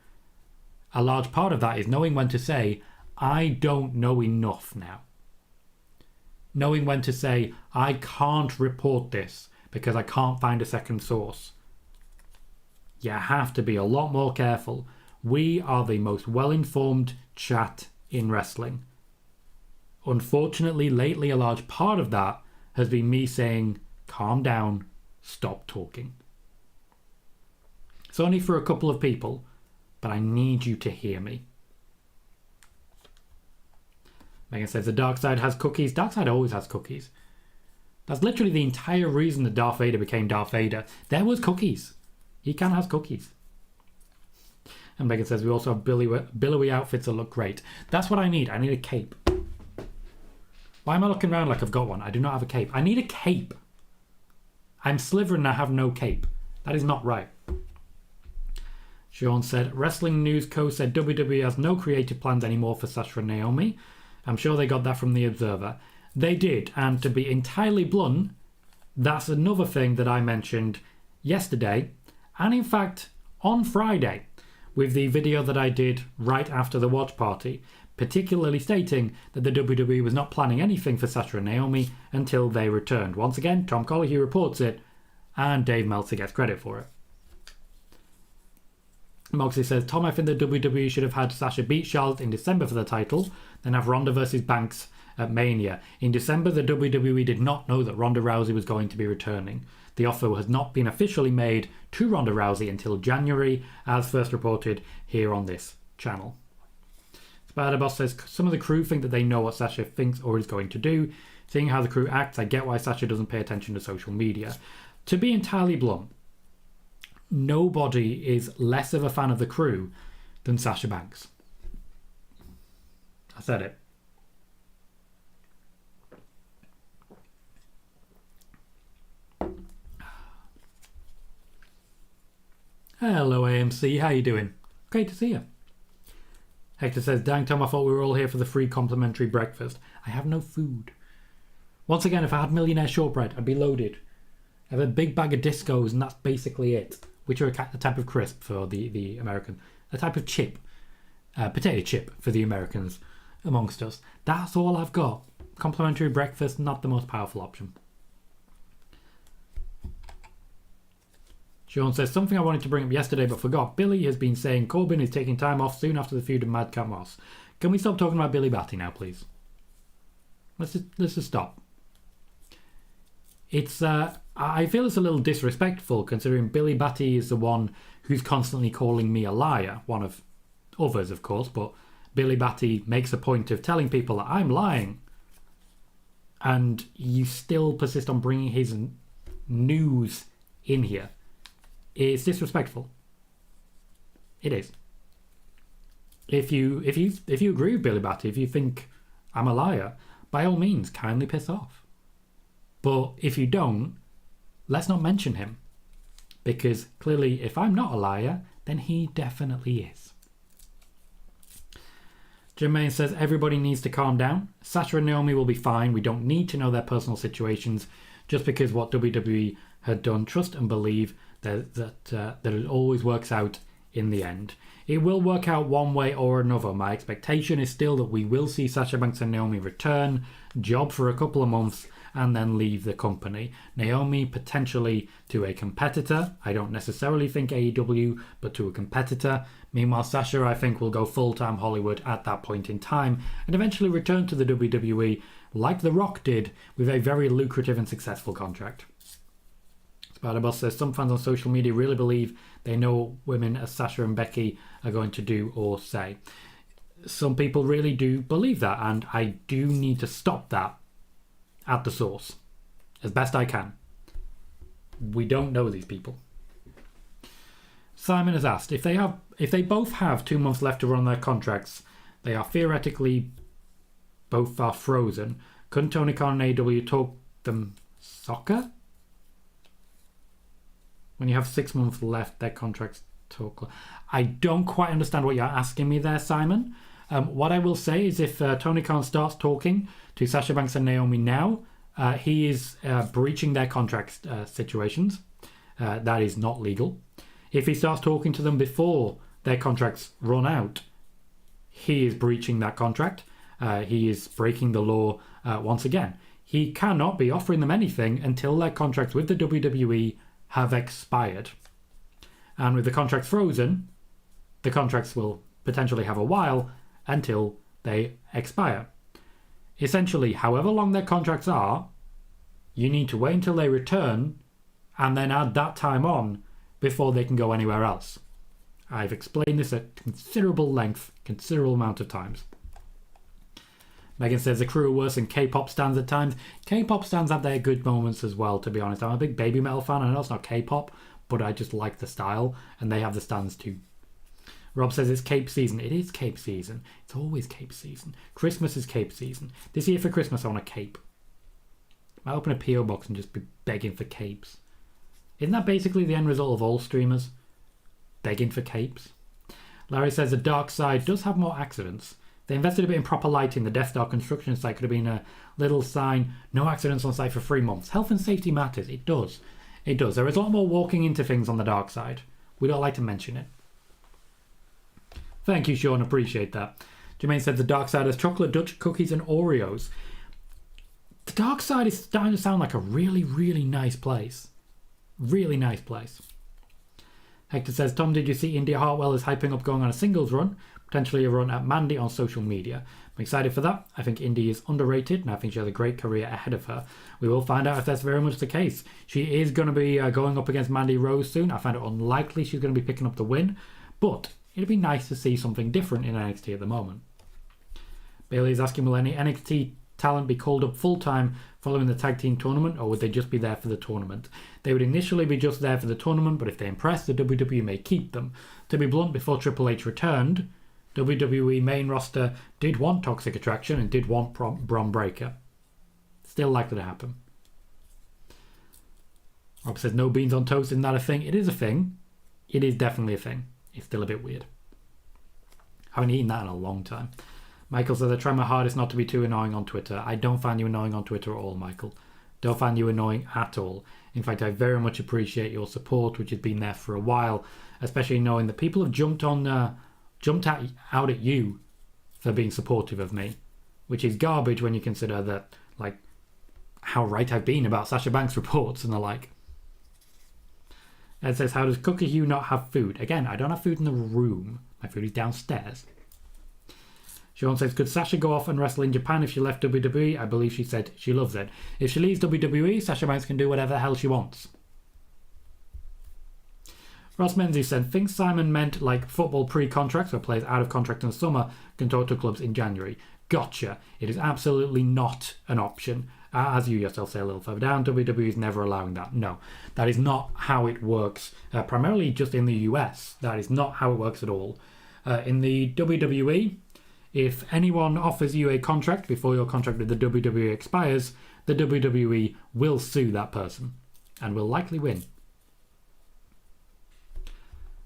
[SPEAKER 1] A large part of that is knowing when to say, I don't know enough now. Knowing when to say, I can't report this because I can't find a second source. You have to be a lot more careful. We are the most well-informed chat in wrestling. Unfortunately, lately a large part of that has been me saying, calm down, stop talking. It's only for a couple of people, but I need you to hear me. Megan says the dark side has cookies. Dark side always has cookies. That's literally the entire reason that Darth Vader became Darth Vader. There was cookies. He can have cookies. And Megan says we also have billowy outfits that look great. That's what I need. I need a cape. Why am I looking around like I've got one? I do not have a cape. I need a cape. I'm Sliver and I have no cape. That is not right. Sean said, Wrestling News Co. said WWE has no creative plans anymore for Sasha and Naomi. I'm sure they got that from The Observer. They did, and to be entirely blunt, that's another thing that I mentioned yesterday, and in fact, on Friday, with the video that I did right after the watch party, particularly stating that the WWE was not planning anything for Sasha and Naomi until they returned. Once again, Tom Collihue reports it, and Dave Meltzer gets credit for it. Moxley says, Tom, I think the WWE should have had Sasha beat Charlotte in December for the title, then have Ronda versus Banks at Mania. In December, the WWE did not know that Ronda Rousey was going to be returning. The offer has not been officially made to Ronda Rousey until January, as first reported here on this channel. Spider Boss says, some of the crew think that they know what Sasha thinks or is going to do. Seeing how the crew acts, I get why Sasha doesn't pay attention to social media. To be entirely blunt, nobody is less of a fan of the crew than Sasha Banks. I said it. Hello AMC, how you doing? Great to see you. Hector says, dang Tom, I thought we were all here for the free complimentary breakfast. I have no food. Once again, if I had millionaire shortbread, I'd be loaded. I have a big bag of discos and that's basically it. Which are a type of crisp for the American. A type of chip. Potato chip for the Americans amongst us. That's all I've got. Complimentary breakfast, not the most powerful option. Sean says, something I wanted to bring up yesterday but forgot. Billy has been saying Corbin is taking time off soon after the feud of Madcap Moss. Can we stop talking about Billy Batty now, please? Let's just stop. It's I feel it's a little disrespectful considering Billy Batty is the one who's constantly calling me a liar. One of others, of course, but Billy Batty makes a point of telling people that I'm lying. And you still persist on bringing his news in here. It's disrespectful. It is. If you agree with Billy Batty, if you think I'm a liar, by all means, kindly piss off. But if you don't, let's not mention him. Because clearly, if I'm not a liar, then he definitely is. Jermaine says, everybody needs to calm down. Sasha and Naomi will be fine. We don't need to know their personal situations just because what WWE had done. Trust and believe that it always works out in the end. It will work out one way or another. My expectation is still that we will see Sasha Banks and Naomi return, job for a couple of months, and then leave the company. Naomi potentially to a competitor. I don't necessarily think AEW, but to a competitor. Meanwhile, Sasha, I think, will go full-time Hollywood at that point in time and eventually return to the WWE like The Rock did with a very lucrative and successful contract. Spider-Boss says, some fans on social media really believe they know what women as Sasha and Becky are going to do or say. Some people really do believe that, and I do need to stop that at the source, as best I can. We don't know these people. Simon has asked, if they both have 2 months left to run their contracts, they are theoretically both are frozen. Couldn't Tony Khan and AEW talk them soccer? When you have 6 months left, their contracts talk. I don't quite understand what you're asking me there, Simon. What I will say is if Tony Khan starts talking to Sasha Banks and Naomi now, he is breaching their contract situations. That is not legal. If he starts talking to them before their contracts run out, he is breaching that contract. He is breaking the law once again. He cannot be offering them anything until their contracts with the WWE have expired. And with the contracts frozen, the contracts will potentially have a while until they expire. Essentially, however long their contracts are, you need to wait until they return and then add that time on before they can go anywhere else. I've explained this at considerable length, considerable amount of times. Megan says the crew are worse than K-pop stands at times. K-pop stands have their good moments as well, to be honest. I'm a big baby metal fan. I know it's not K-pop, but I just like the style, and they have the stands too. Rob says it's Cape season. It is Cape season. It's always Cape season. Christmas is Cape season. This year for Christmas I want a cape. I open a PO box and just be begging for capes. Isn't that basically the end result of all streamers? Begging for capes? Larry says the dark side does have more accidents. They invested a bit in proper lighting. The Death Star construction site could have been a little sign, no accidents on site for 3 months. Health and safety matters. It does. It does. There is a lot more walking into things on the dark side. We don't like to mention it. Thank you, Sean. Appreciate that. Jermaine said the dark side has chocolate, Dutch cookies and Oreos. The dark side is starting to sound like a really, really nice place. Really nice place. Hector says, Tom, did you see India Hartwell is hyping up going on a singles run? Potentially a run at Mandy on social media. I'm excited for that. I think Indy is underrated and I think she has a great career ahead of her. We will find out if that's very much the case. She is going to be going up against Mandy Rose soon. I find it unlikely she's going to be picking up the win, but it'd be nice to see something different in NXT at the moment. Bailey is asking, will any NXT talent be called up full-time following the tag team tournament, or would they just be there for the tournament? They would initially be just there for the tournament, but if they impress, the WWE may keep them. To be blunt, before Triple H returned, WWE main roster did want Toxic Attraction and did want Bron Breakker. Still likely to happen. Rob says no beans on toast, isn't that a thing? It is a thing. It is definitely a thing. It's still a bit weird. Haven't eaten that in a long time. Michael says I try my hardest not to be too annoying on Twitter. I don't find you annoying on Twitter at all, Michael. Don't find you annoying at all. In fact, I very much appreciate your support, which has been there for a while, especially knowing that people have jumped out at you for being supportive of me, which is garbage when you consider that, like, how right I've been about Sasha Banks reports and the like. Ed says, how does Cookie Hugh not have food? Again, I don't have food in the room. My food is downstairs. Sean says, could Sasha go off and wrestle in Japan if she left WWE? I believe she said she loves it. If she leaves WWE, Sasha Banks can do whatever the hell she wants. Ross Menzies said, think Simon meant like football pre-contracts where players out of contract in the summer can talk to clubs in January. Gotcha. It is absolutely not an option. As you yourself say a little further down, WWE is never allowing that. No, that is not how it works. Primarily just in the US. That is not how it works at all. In the WWE, if anyone offers you a contract before your contract with the WWE expires, the WWE will sue that person and will likely win.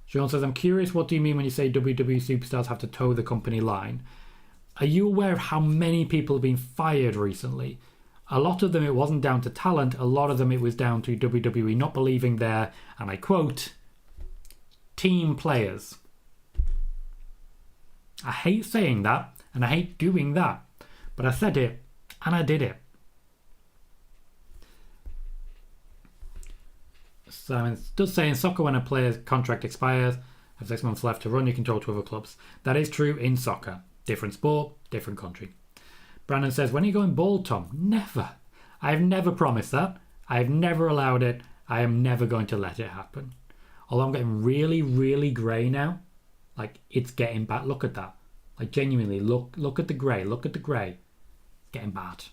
[SPEAKER 1] Sean says, I'm curious, what do you mean when you say WWE superstars have to toe the company line? Are you aware of how many people have been fired recently? A lot of them it wasn't down to talent, a lot of them it was down to WWE not believing their, and I quote, team players. I hate saying that, and I hate doing that, but I said it, and I did it. Simon does say in soccer when a player's contract expires, have 6 months left to run, you can talk to other clubs. That is true in soccer. Different sport, different country. Brandon says, when are you going bald, Tom? Never. I have never promised that. I have never allowed it. I am never going to let it happen. Although I'm getting really, really grey now. Like, it's getting bad. Look at that. Like, genuinely, look at the grey. Look at the grey. It's getting bad.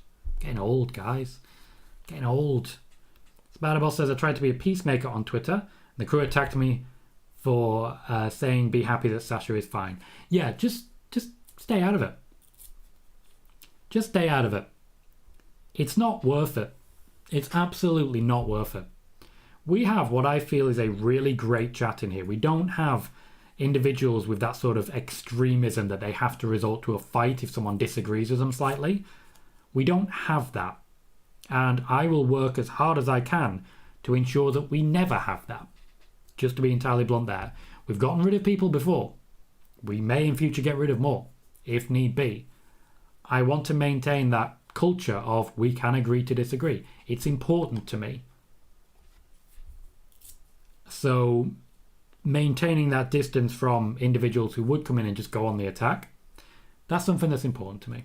[SPEAKER 1] Getting old, guys. Getting old. Spider-Boss says, I tried to be a peacemaker on Twitter. The crew attacked me for saying be happy that Sasha is fine. Yeah, just stay out of it. Just stay out of it. It's not worth it. It's absolutely not worth it. We have what I feel is a really great chat in here. We don't have individuals with that sort of extremism that they have to resort to a fight if someone disagrees with them slightly. We don't have that. And I will work as hard as I can to ensure that we never have that. Just to be entirely blunt there. We've gotten rid of people before. We may in future get rid of more, if need be. I want to maintain that culture of we can agree to disagree. It's important to me. So maintaining that distance from individuals who would come in and just go on the attack, that's something that's important to me.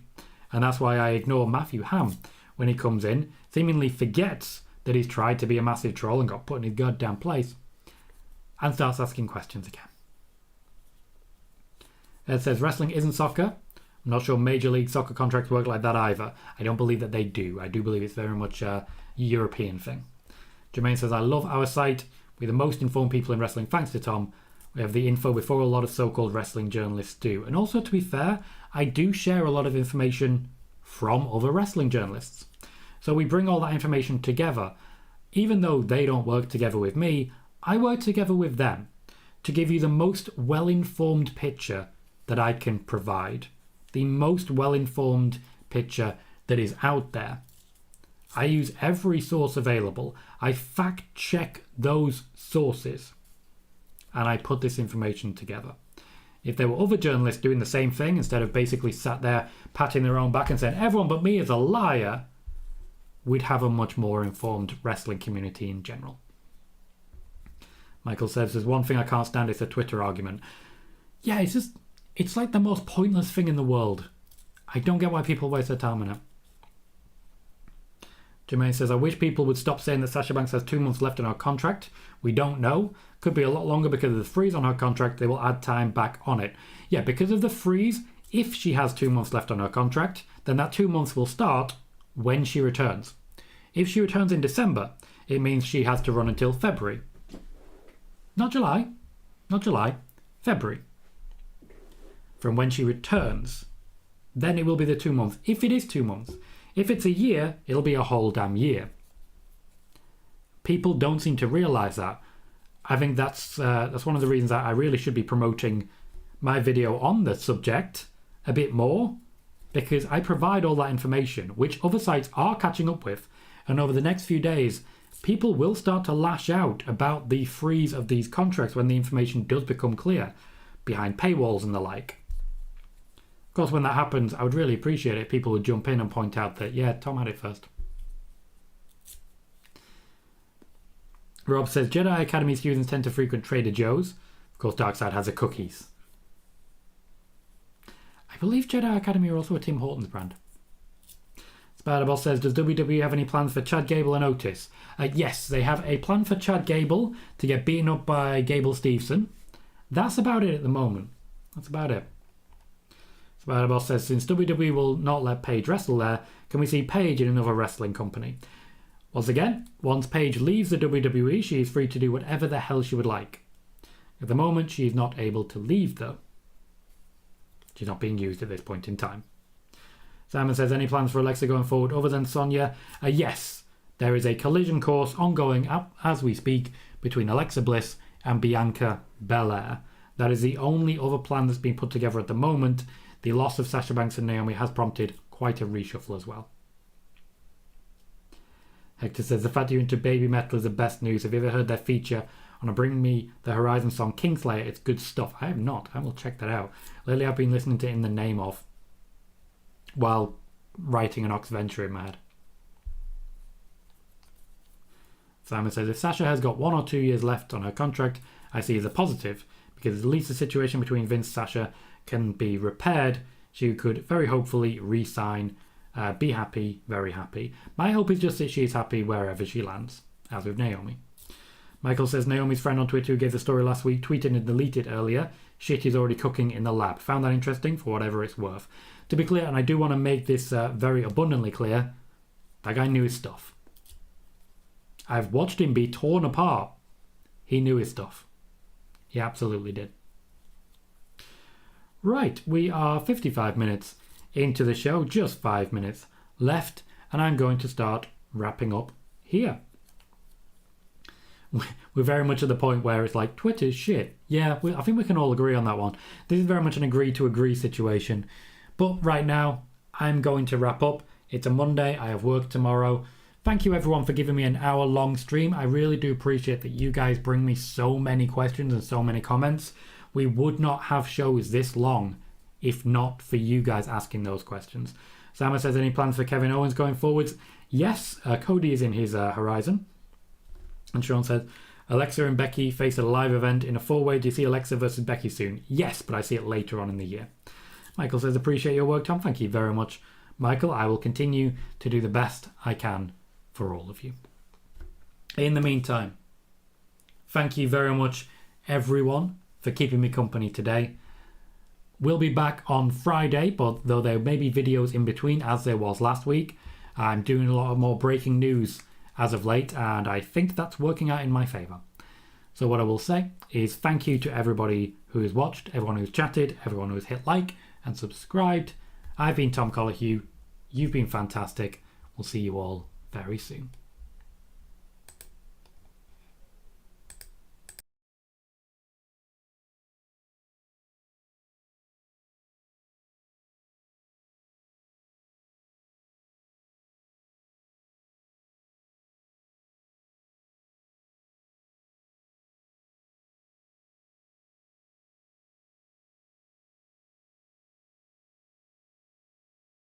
[SPEAKER 1] And that's why I ignore Matthew Ham when he comes in, seemingly forgets that he's tried to be a massive troll and got put in his goddamn place, and starts asking questions again. It says, wrestling isn't soccer. I'm not sure Major League Soccer contracts work like that either. I don't believe that they do. I do believe it's very much a European thing. Jermaine says, I love our site. We're the most informed people in wrestling, thanks to Tom. We have the info before a lot of so-called wrestling journalists do. And also, to be fair, I do share a lot of information from other wrestling journalists. So we bring all that information together. Even though they don't work together with me, I work together with them to give you the most well-informed picture that I can provide. The most well-informed picture that is out there. I use every source available. I fact-check those sources. And I put this information together. If there were other journalists doing the same thing, instead of basically sat there patting their own back and saying, everyone but me is a liar, we'd have a much more informed wrestling community in general. Michael says, there's one thing I can't stand, it's a Twitter argument. Yeah, it's like the most pointless thing in the world. I don't get why people waste their time on it. Jermaine says, I wish people would stop saying that Sasha Banks has 2 months left on her contract. We don't know. Could be a lot longer because of the freeze on her contract. They will add time back on it. Yeah, because of the freeze, if she has 2 months left on her contract, then that 2 months will start when she returns. If she returns in December, it means she has to run until February. Not July. Not July. February. From when she returns. Then it will be the 2 months. If it is 2 months. If it's a year, it'll be a whole damn year. People don't seem to realise that. I think that's one of the reasons that I really should be promoting my video on the subject a bit more, because I provide all that information, which other sites are catching up with, and over the next few days, people will start to lash out about the freeze of these contracts when the information does become clear, behind paywalls and the like. Of course, when that happens, I would really appreciate it if people would jump in and point out that, yeah, Tom had it first. Rob says, Jedi Academy students tend to frequent Trader Joe's. Of course, Darkseid has a cookies. I believe Jedi Academy are also a Tim Hortons brand. Spider-Boss says, does WWE have any plans for Chad Gable and Otis? Yes, they have a plan for Chad Gable to get beaten up by Gable Steveson. That's about it at the moment. That's about it. Spider-Boss says, since WWE will not let Paige wrestle there, can we see Paige in another wrestling company? Once again, once Paige leaves the WWE, she is free to do whatever the hell she would like. At the moment, she is not able to leave, though. She's not being used at this point in time. Simon says, any plans for Alexa going forward other than Sonya? Yes, there is a collision course ongoing as we speak between Alexa Bliss and Bianca Belair. That is the only other plan that's been put together at the moment. The loss of Sasha Banks and Naomi has prompted quite a reshuffle as well. Hector says, the fact you're into baby metal is the best news. Have you ever heard their feature on a Bring Me the Horizon song, Kingslayer? It's good stuff. I have not. I will check that out. Lately I've been listening to In the Name Of while writing an Ox Venture in my head. Simon says, if Sasha has got 1 or 2 years left on her contract, I see as a positive, because at least the situation between Vince and Sasha can be repaired. She could very hopefully re-sign, be happy, very happy. My hope is just that she is happy wherever she lands, as with Naomi. Michael says, Naomi's friend on Twitter who gave the story last week tweeted and deleted earlier. Shit is already cooking in the lab. Found that interesting for whatever it's worth. To be clear, and I do want to make this very abundantly clear, That guy knew his stuff. I've watched him be torn apart. He knew his stuff. He absolutely did. Right, we are 55 minutes into the show, just 5 minutes left, and I'm going to start wrapping up here. We're very much at the point where it's like, Twitter's shit. Yeah, I think we can all agree on that one. This is very much an agree to agree situation. But right now, I'm going to wrap up. It's a Monday. I have work tomorrow. Thank you everyone for giving me an hour-long stream. I really do appreciate that you guys bring me so many questions and so many comments. We would not have shows this long if not for you guys asking those questions. Sama says, any plans for Kevin Owens going forwards? Yes, Cody is in his horizon. And Sean says, Alexa and Becky face a live event in a four-way. Do you see Alexa versus Becky soon? Yes, but I see it later on in the year. Michael says, appreciate your work, Tom. Thank you very much, Michael. I will continue to do the best I can for all of you. In the meantime, thank you very much, everyone, for keeping me company today. We'll be back on Friday, but though there may be videos in between, as there was last week, I'm doing a lot of more breaking news as of late, and I think that's working out in my favour. So what I will say is thank you to everybody who has watched, everyone who's chatted, everyone who's hit like and subscribed. I've been Tom Collihew. You've been fantastic. We'll see you all very soon.